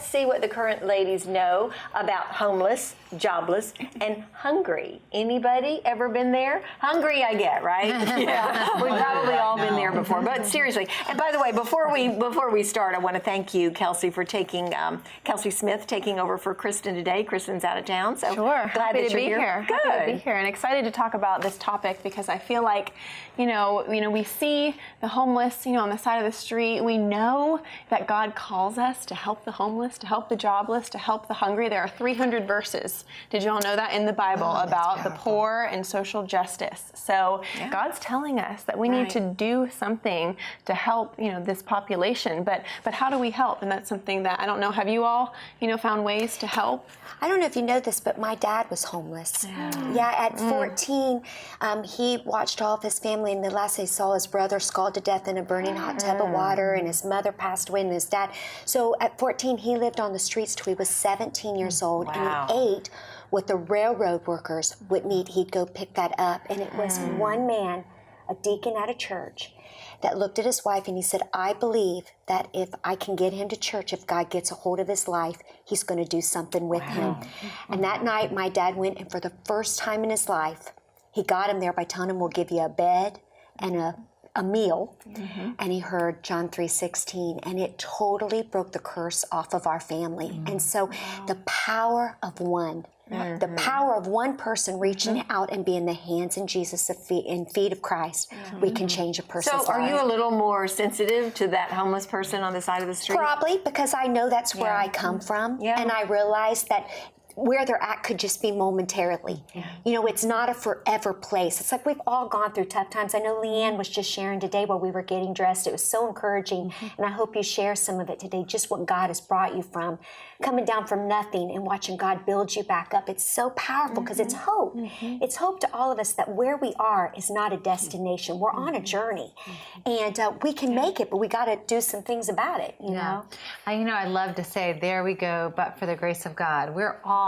let's see what the current ladies know about homeless, jobless, and hungry. Anybody ever been there? Hungry, I get, right? Yeah, we've probably all been there before. But seriously, and by the way, before we start, I want to thank you, Kelsey, for taking Kelsey Smith taking over for Kristen today. Kristen's out of town, so sure. glad Happy that to you're be here. Good. Good. Happy to be here and excited to talk about this topic because I feel like, you know, we see the homeless, on the side of the street. We know that God calls us to help the homeless, to help the jobless, to help the hungry. There are 300 verses. Did you all know that in the Bible about the poor and social justice? So God's telling us that we need to do something to help, this population. But how do we help? And that's something that I don't know. Have you all, found ways to help? I don't know if you know this, but my dad was homeless. At 14, he watched all of his family, and the last he saw his brother scalded to death in a burning hot tub of water, and his mother passed away, and his dad. So at 14, he lived on the streets till he was 17 years old, and he ate what the railroad workers would need. He'd go pick that up, and it was one man, a deacon at a church, that looked at his wife and he said, I believe that if I can get him to church, if God gets a hold of his life, he's going to do something with him. And that night, my dad went, and for the first time in his life, he got him there by telling him, we'll give you a bed and a meal. And he heard John 3:16, and it totally broke the curse off of our family. And so the power of one, the power of one person reaching out and being the hands and Jesus and feet of Christ, we can change a person's life. So are you a little more sensitive to that homeless person on the side of the street? Probably, because I know that's where I come from, and I realize that where they're at could just be momentarily. It's not a forever place. It's like we've all gone through tough times. I know Leanne was just sharing today while we were getting dressed. It was so encouraging, and I hope you share some of it today, just what God has brought you from, coming down from nothing and watching God build you back up. It's so powerful because it's hope. It's hope to all of us that where we are is not a destination. We're on a journey, and we can make it, but we got to do some things about it, you know? I love to say, there we go, but for the grace of God. We're all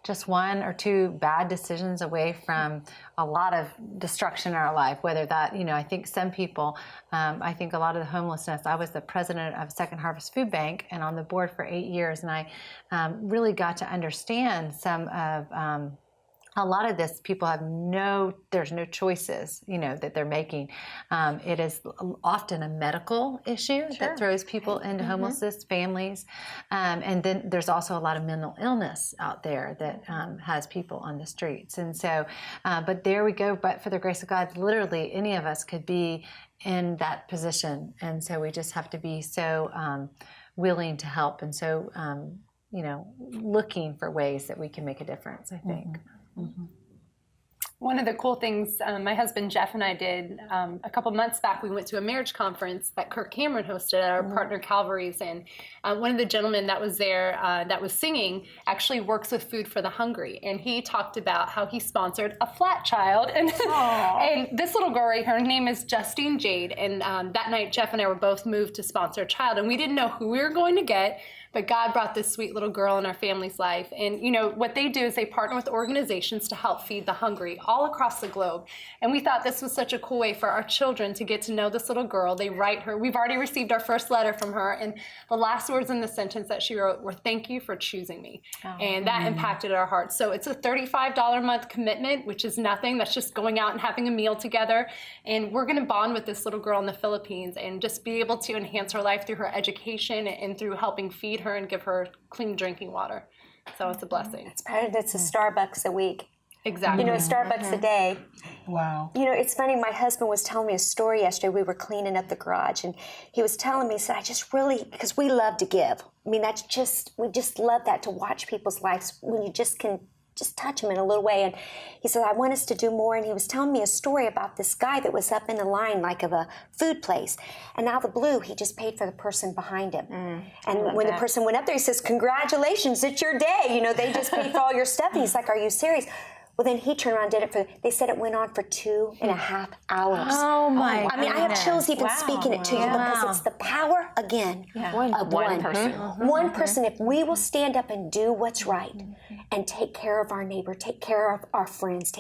just one or two bad decisions away from a lot of destruction in our life, whether that, I think some people, I think a lot of the homelessness, I was the president of Second Harvest Food Bank and on the board for 8 years, and I really got to understand some of a lot of this, people have there's no choices, that they're making. It is often a medical issue that throws people into homelessness, families. And then there's also a lot of mental illness out there that has people on the streets. And so, but there we go. But for the grace of God, literally any of us could be in that position. And so we just have to be so willing to help. And so, looking for ways that we can make a difference, I think. One of the cool things my husband Jeff and I did a couple months back, we went to a marriage conference that Kirk Cameron hosted at our partner Calvary's, and one of the gentlemen that was there that was singing actually works with Food for the Hungry, and he talked about how he sponsored a flat child, and and this little girl right here, her name is Justine Jade, and that night Jeff and I were both moved to sponsor a child, and we didn't know who we were going to get. But God brought this sweet little girl in our family's life. And, what they do is they partner with organizations to help feed the hungry all across the globe. And we thought this was such a cool way for our children to get to know this little girl. They write her. We've already received our first letter from her. And the last words in the sentence that she wrote were, "Thank you for choosing me." And that impacted our hearts. So it's a $35 a month commitment, which is nothing. That's just going out and having a meal together. And we're going to bond with this little girl in the Philippines and just be able to enhance her life through her education and through helping feed her and give her clean drinking water. So it's a blessing. It's a Starbucks a week. Exactly. Starbucks a day. Wow. It's funny, my husband was telling me a story yesterday. We were cleaning up the garage, and he was telling me, he said, I just really, because we love to give. I mean, we just love that, to watch people's lives when you just can just touch them in a little way. And he said, I want us to do more. And he was telling me a story about this guy that was up in the line, like of a food place. And out of the blue, he just paid for the person behind him. And when the person went up there, he says, congratulations, it's your day. They just paid for all your stuff. And he's like, are you serious? Well, then he turned around and did it they said it went on for 2.5 hours. Oh, my I mean, I have chills even speaking it to you because it's the power, again, of one person. One person, if we will stand up and do what's right and take care of our neighbor, take care of our friends,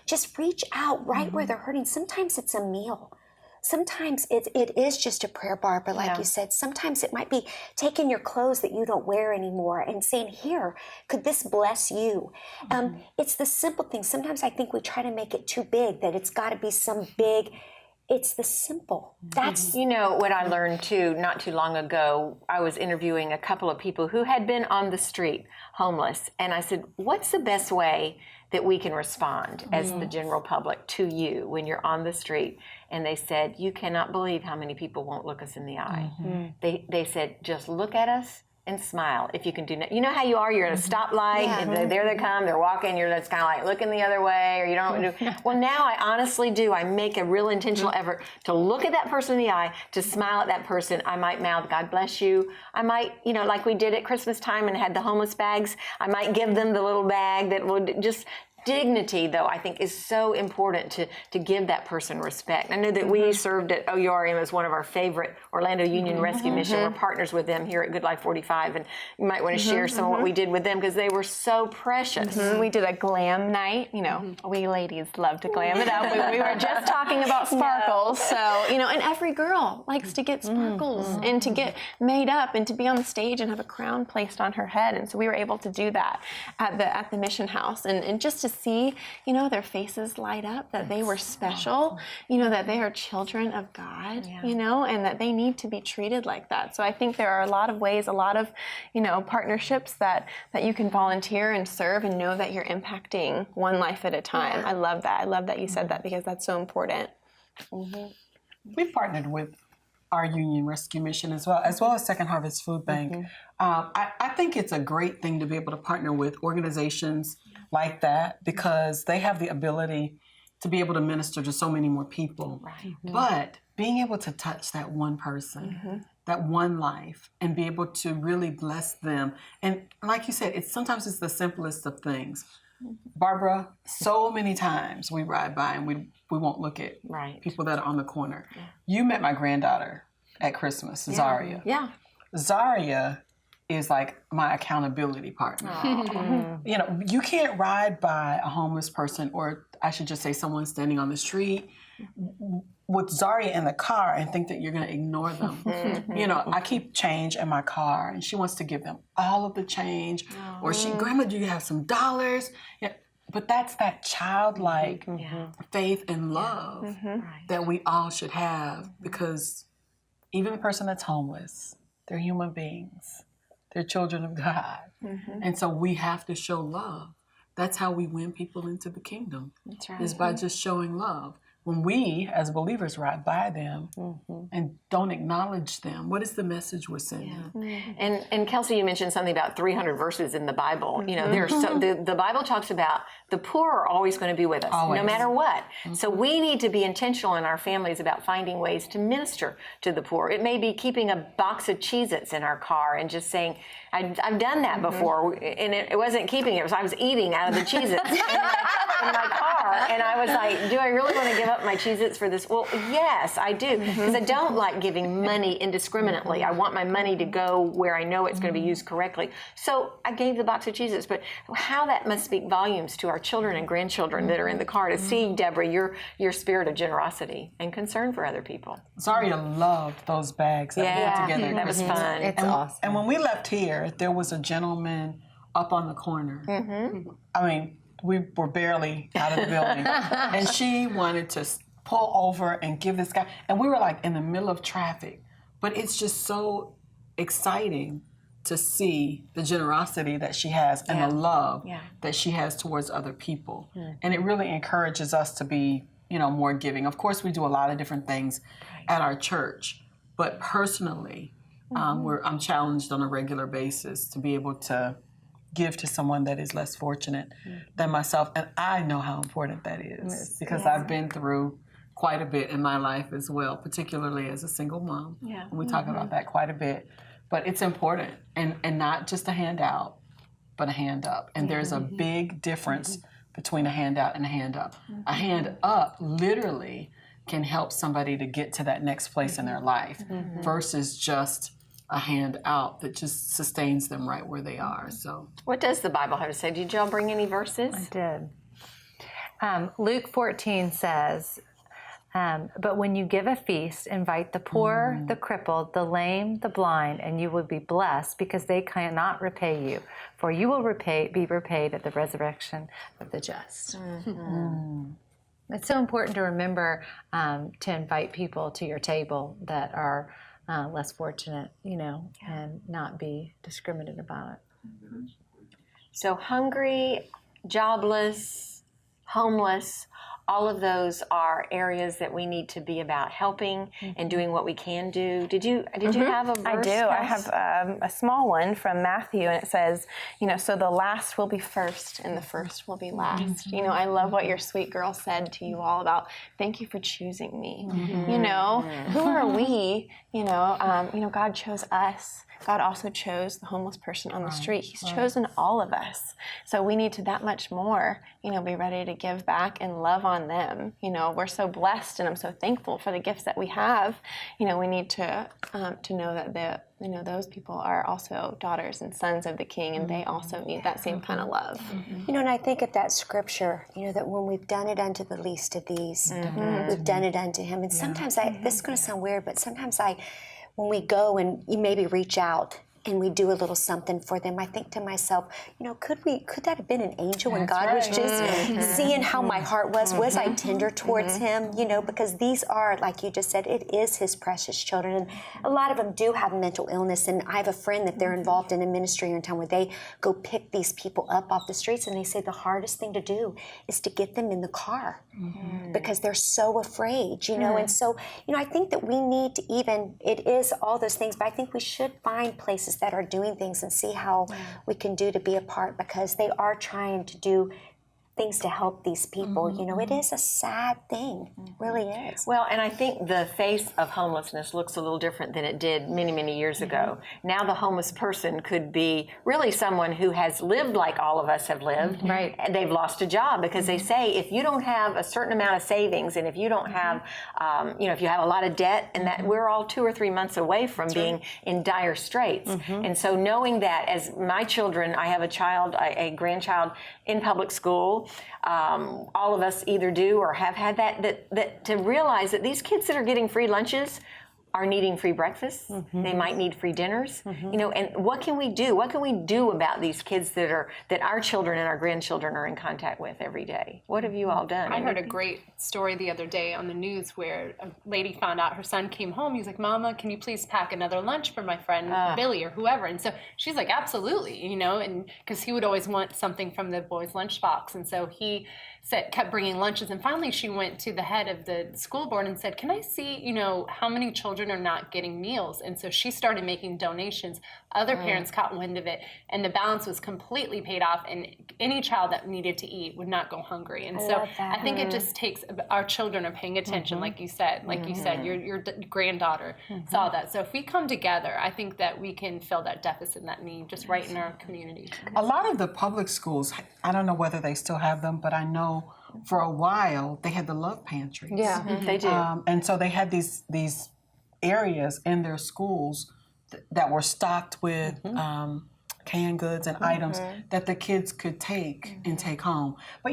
just reach out right where they're hurting. Sometimes it's a meal. sometimes it is just a prayer, Barbara, like you said. Sometimes it might be taking your clothes that you don't wear anymore and saying, here, could this bless you? It's the simple things. Sometimes I think we try to make it too big, that it's got to be some big. It's the simple. That's You know what I learned too, not too long ago, I was interviewing a couple of people who had been on the street, homeless, and I said, what's the best way that we can respond as the general public to you when you're on the street? And they said, you cannot believe how many people won't look us in the eye. They said, just look at us and smile if you can do that. You know how you are, you're at a stoplight, and there they come, they're walking, you're just kind of like looking the other way, or you don't know what to do. Well, now I honestly do. I make a real intentional effort to look at that person in the eye, to smile at that person. I might mouth, God bless you. I might, you know, like we did at Christmas time and had the homeless bags, I might give them the little bag that would just, dignity, though, I think is so important to give that person respect. I know that we served at OURM as one of our favorite Orlando Union Rescue Mission. We're partners with them here at Good Life 45, and you might want to share some of what we did with them because they were so precious. We did a glam night. You know, we ladies love to glam it up. We were just talking about sparkles. So, you know, and every girl likes to get sparkles and to get made up and to be on the stage and have a crown placed on her head. And so we were able to do that at the mission house, and just to see, you know, their faces light up, that they were special, you know, that they are children of God, you know, and that they need to be treated like that. So I think there are a lot of ways, a lot of, you know, partnerships that you can volunteer and serve and know that you're impacting one life at a time. I love that. I love that you said that because that's so important. We've partnered with our Union Rescue Mission as well as Second Harvest Food Bank. I think it's a great thing to be able to partner with organizations like that because they have the ability to be able to minister to so many more people. But being able to touch that one person, that one life, and be able to really bless them. And like you said, sometimes it's the simplest of things. Barbara, so many times we ride by and we won't look at people that are on the corner. You met my granddaughter at Christmas, Zaria. Zaria is like my accountability partner. You know, you can't ride by a homeless person, or I should just say someone standing on the street with Zaria in the car and think that you're going to ignore them. You know, I keep change in my car and she wants to give them all of the change. Or Grandma, do you have some dollars? Yeah. But that's that childlike faith and love that we all should have, because even the person that's homeless, they're human beings. They're children of God. And so we have to show love. That's how we win people into the kingdom, is by just showing love. When we, as believers, ride by them and don't acknowledge them, what is the message we're sending? And Kelsey, you mentioned something about 300 verses in the Bible. You know, there's the Bible talks about the poor are always going to be with us, no matter what. So we need to be intentional in our families about finding ways to minister to the poor. It may be keeping a box of Cheez-Its in our car and just saying, I've done that before, and it wasn't keeping it. I was eating out of the Cheez-Its in my car, and I was like, do I really want to give up my Cheez-Its for this? Well, yes, I do, because I don't like giving money indiscriminately. I want my money to go where I know it's going to be used correctly. So I gave the box of Cheez-Its, but how that must speak volumes to our children and grandchildren that are in the car to see, Deborah, your spirit of generosity and concern for other people. Zaria loved those bags that we put together. That was fun. It's awesome. And when we left here, there was a gentleman up on the corner. I mean, we were barely out of the building. And she wanted to pull over and give this guy, and we were like in the middle of traffic. But it's just so exciting to see the generosity that she has and the love that she has towards other people. And it really encourages us to be, you know, more giving. Of course, we do a lot of different things at our church, but personally, I'm challenged on a regular basis to be able to give to someone that is less fortunate than myself. And I know how important that is because I've been through quite a bit in my life as well, particularly as a single mom. And we talk about that quite a bit. But it's important, and not just a handout, but a hand up. And there's a big difference between a handout and a hand up. A hand up literally can help somebody to get to that next place in their life versus just a hand out that just sustains them right where they are. So, what does the Bible have to say? Did y'all bring any verses? I did. Luke 14 says, But when you give a feast, invite the poor, the crippled, the lame, the blind, and you will be blessed because they cannot repay you. For you will be repaid at the resurrection of the just. It's so important to remember to invite people to your table that are less fortunate, and not be discriminative about it. So hungry, jobless, homeless, all of those are areas that we need to be about helping and doing what we can do. Did you have a verse? I do. I have a small one from Matthew, and it says, so the last will be first and the first will be last. I love what your sweet girl said to you all about, thank you for choosing me. Who are we? God chose us. God also chose the homeless person on the street. He's chosen all of us. So we need to that much more, be ready to give back and love on them. We're so blessed, and I'm so thankful for the gifts that we have. We need to know that those people are also daughters and sons of the King, and they also need that same kind of love. And I think of that scripture, that when we've done it unto the least of these, we've done it unto him. And sometimes this is going to sound weird, but sometimes when we go and you maybe reach out and we do a little something for them, I think to myself, could that have been an angel when God was just seeing how my heart was? Was I tender towards him? Because these are, like you just said, it is his precious children. And a lot of them do have mental illness. And I have a friend that they're involved in a ministry in town where they go pick these people up off the streets, and they say the hardest thing to do is to get them in the car because they're so afraid, And so, I think that we need to it is all those things, but I think we should find places that are doing things and see how we can do to be a part, because they are trying to do things to help these people. It is a sad thing. It really is. Well, and I think the face of homelessness looks a little different than it did many, many years ago. Now the homeless person could be really someone who has lived like all of us have lived. Right. And they've lost a job because they say if you don't have a certain amount of savings, and if you don't have, if you have a lot of debt, and that we're all 2 or 3 months away from being in dire straits. And so knowing that, as my children, I have a grandchild in public school, all of us either do or have had that to realize that these kids that are getting free lunches are needing free breakfasts. They might need free dinners. And what can we do? What can we do about these kids that our children and our grandchildren are in contact with every day? What have you all done? I heard a great story the other day on the news where a lady found out her son came home. He was like, "Mama, can you please pack another lunch for my friend Billy or whoever?" And so she's like, "Absolutely," and because he would always want something from the boys' lunchbox, and so he kept bringing lunches. And finally, she went to the head of the school board and said, "Can I see, how many children are not getting meals?" And so she started making donations. Other parents caught wind of it, and the balance was completely paid off, and any child that needed to eat would not go hungry. And so I think it just takes, our children are paying attention, like you said. Your granddaughter saw that. So if we come together, I think that we can fill that deficit and that need just right in our community. A lot of the public schools, I don't know whether they still have them, but I know for a while they had the love pantries. Yeah, they do. And so they had these areas in their schools that were stocked with canned goods and items that the kids could take and take home. But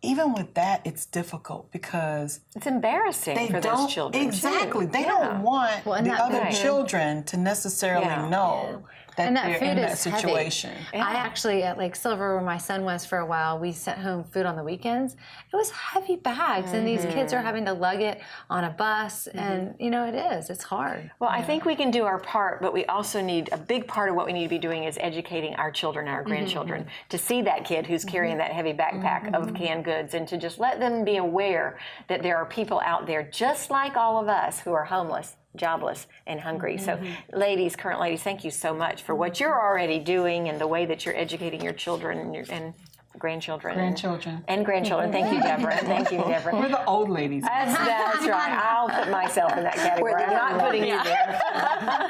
even with that, it's difficult because it's embarrassing for those children. Exactly. They don't want the other children to necessarily know that that they're food in that is situation. Heavy. I actually, at Lake Silver, where my son was for a while, we sent home food on the weekends. It was heavy bags, and these kids are having to lug it on a bus, and it's hard. Well, I think we can do our part, but we also need, a big part of what we need to be doing is educating our children and our grandchildren to see that kid who's carrying that heavy backpack of canned goods, and to just let them be aware that there are people out there just like all of us who are homeless, jobless, and hungry. So current ladies, thank you so much for what you're already doing and the way that you're educating your children and grandchildren. And grandchildren. Thank you, Deborah. Thank you, Deborah. We're the old ladies. That's right. I'll put myself in that category. I'm not putting you there.